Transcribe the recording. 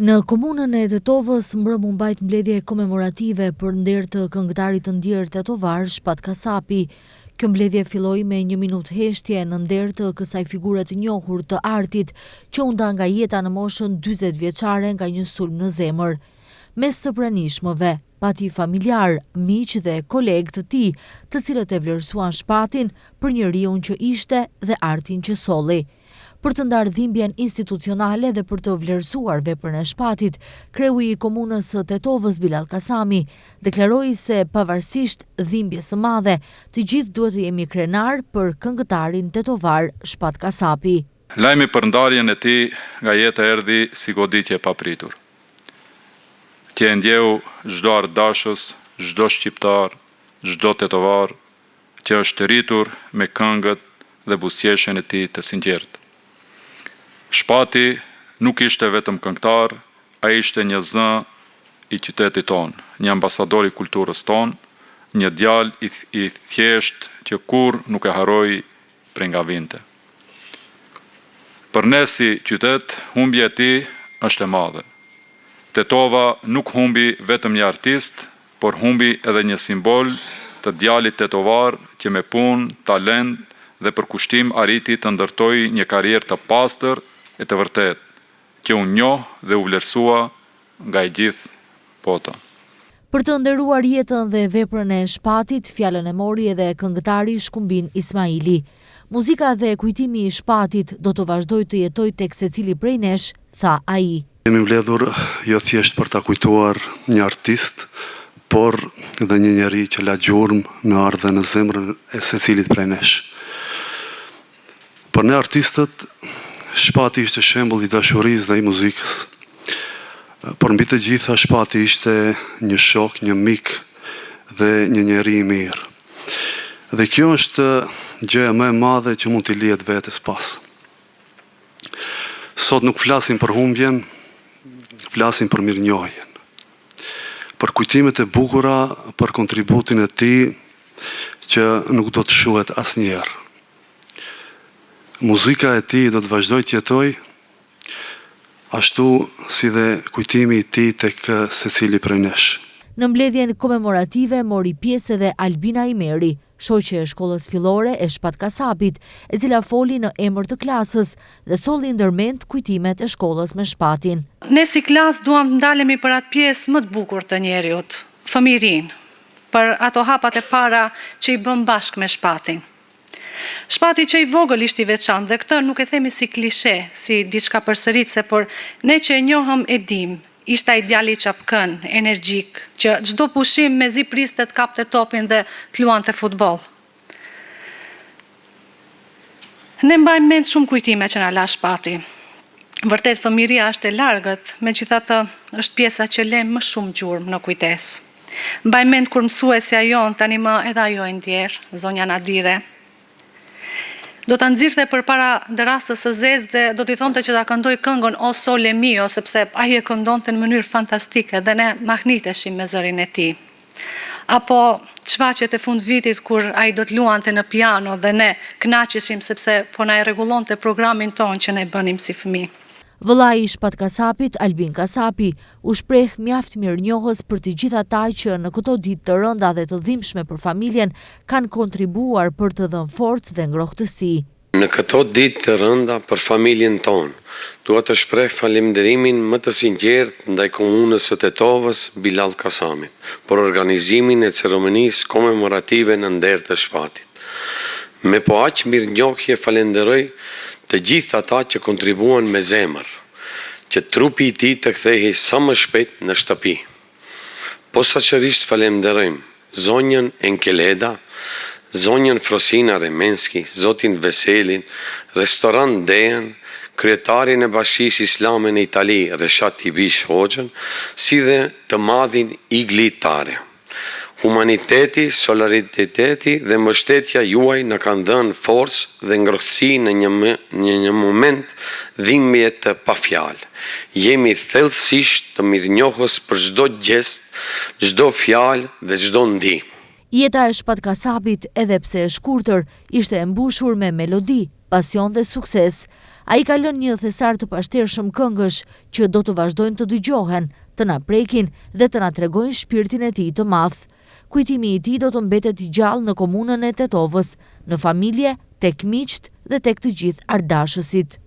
Në komunën e Tetovës mbrëmë mbajt mbledhje komemorative për nder të këngëtarit të ndjer tetovar Shpat Kasapi. Kjo mbledhje filloi me 1 minutë heshtje në nder të kësaj figure të njohur të artit që u nda nga jeta në moshën 40 vjeçare nga një sulm në zemër. Mes të pranishmëve, pati familjar, miq dhe kolegë të tij, të cilët e vlerësuan Shpatin për njeriu që ishte dhe artin që solli. Për të ndarë dhimbjen institucionale dhe për të vlerësuar veprën e Shpatit, kreu i komunës së Tetovës Bilal Kasami deklaroi se pavarësisht dhimbjes së madhe, të gjithë duhet të jemi krenar për këngëtarin tetovar Shpat Kasapi. Lajmi për ndarjen e tij nga jeta erdhi si goditje e papritur. Që e ndjeu çdo ardashës, çdo shqiptar, çdo tetovar që është rritur me këngët dhe buzëqeshjen e tij të sinqertë. Shpati nuk ishte vetëm këngëtar, ai ishte një zë i qytetit tonë, një ambasador i kulturës tonë, një djalë i thjesht që kur nuk e harroi prej nga vinte. Për ne si qytet, humbja e tij është e madhe. Tetova nuk humbi vetëm një artist, por humbi edhe një simbol të djalit tetovar që me punë, talent dhe përkushtim arriti të ndërtoi një karrierë të pastër e të vërtet, që u njoh dhe u vlerësua nga i gjithë bota. Për të nderuar jetën dhe veprën e Shpatit, fjalën e mori edhe këngëtari Shkumbin Ismaili. Muzika dhe kujtimi i Shpatit do të vazhdoj të jetoj tek secili prej nesh, tha ai. Jemi mbledhur jo thjesht për ta kujtuar një artist, por edhe një njeri që la gjurmë në ardh dhe në zemrën e secilit prej nesh. Për ne artistët, Shpati ishte shembull i dashurisë dhe i muzikës, por mbi të gjitha Shpati ishte një shok, një mik dhe një njeri i mirë. Dhe kjo është gjëja më e madhe që mund t'i lihet vetes pas. Sot nuk flasim për humbjen, flasim për mirënjohjen, për kujtimet e bukura, për kontributin e tij që nuk do të shuhet asnjëherë. Muzika e tij do të vazhdoj të jetoj, ashtu si dhe kujtimi i tij tek secili prej nesh. Në mbledhjen komemorative mori pjesë edhe Albina Imeri, shoqe e shkollës fillore e Shpat Kasapit, e cila foli në emër të klasës dhe solli ndërmend kujtimet e shkollës me Shpatin. Ne si klasë duam të ndalemi për atë pjesë më të bukur të njeriut, fëmijërinë, për ato hapat e para që i bëm bashkë me Shpatin. Shpati që i vogël ishte i veçantë dhe këtë nuk e themi si klishe, si diçka përsëritse, por ne që e njohëm e dim, ishte ai djali i çapkën, energjik, që çdo pushim mezi priste të kapte topin dhe të luante futboll. Ne mbajmë mend shumë kujtime që na la Shpati. Vërtet fëmijëria është e largët, megjithatë është pjesa që lëm më shumë gjurmë në kujtesë. Mbajmë mend kur mësuesja jon tani më edhe ajo e ndjer, zonja Nadire, do të nxirrte përpara terrasës së zezë dhe do t'i thonte që ta këndoj këngën O Sole Mio, sepse ai e këndonte në mënyrë fantastike dhe ne mahniteshim me zërin e tij. Apo çvaqjet e fund vitit kur ai do të luante në piano dhe ne kënaqeshim sepse po na e rregullonte programin ton që ne bënim si fëmijë. Vëllai i Shpat Kasapit, Albin Kasapi, u shpreh mjaft mirënjohës për të gjithë ata që në këto ditë të rënda dhe të dhimbshme për familjen kanë kontribuar për të dhënë forcë dhe ngrohtësi. Në këto ditë të rënda për familjen tonë, dua të shpreh falënderimin më të sinqertë ndaj komunës së Tetovës Bilal Kasamit për organizimin e ceremonisë komemorative në nder të Shpatit. Me po aq mirënjohje falenderoj të gjithë ata që kontribuan me zemër, që trupi i tij të kthehej sa më shpejt në shtëpi. Posaçërisht falenderojmë zonjën Enkeleda, zonjën Frosina Remenski, zotin Veselin, restorant Dejan, kryetarin e Bashkisë Islame në Itali, Reshat Tibish Hoxhën, si dhe të madhin Igli Tare. Humaniteti, solidariteti dhe mbështetja juaj na kanë dhënë forcë dhe ngrohtësi në një moment dhimbje të pafjalë. Jemi thellësisht të mirënjohës për çdo gjest, çdo fjalë dhe çdo ndihmë. Jeta e Shpat Kasapit, edhe pse e shkurtër, ishte e mbushur me melodi, pasion dhe sukses. Ai ka lënë një thesar të pashtershëm këngësh që do të vazhdojnë të dëgjohen, të na prekin dhe të na tregojnë shpirtin e tij të madh. Kujtimi i tij do të mbetet i gjallë në komunën e Tetovës, në familje, tek miqt dhe tek të gjithë ardashësit.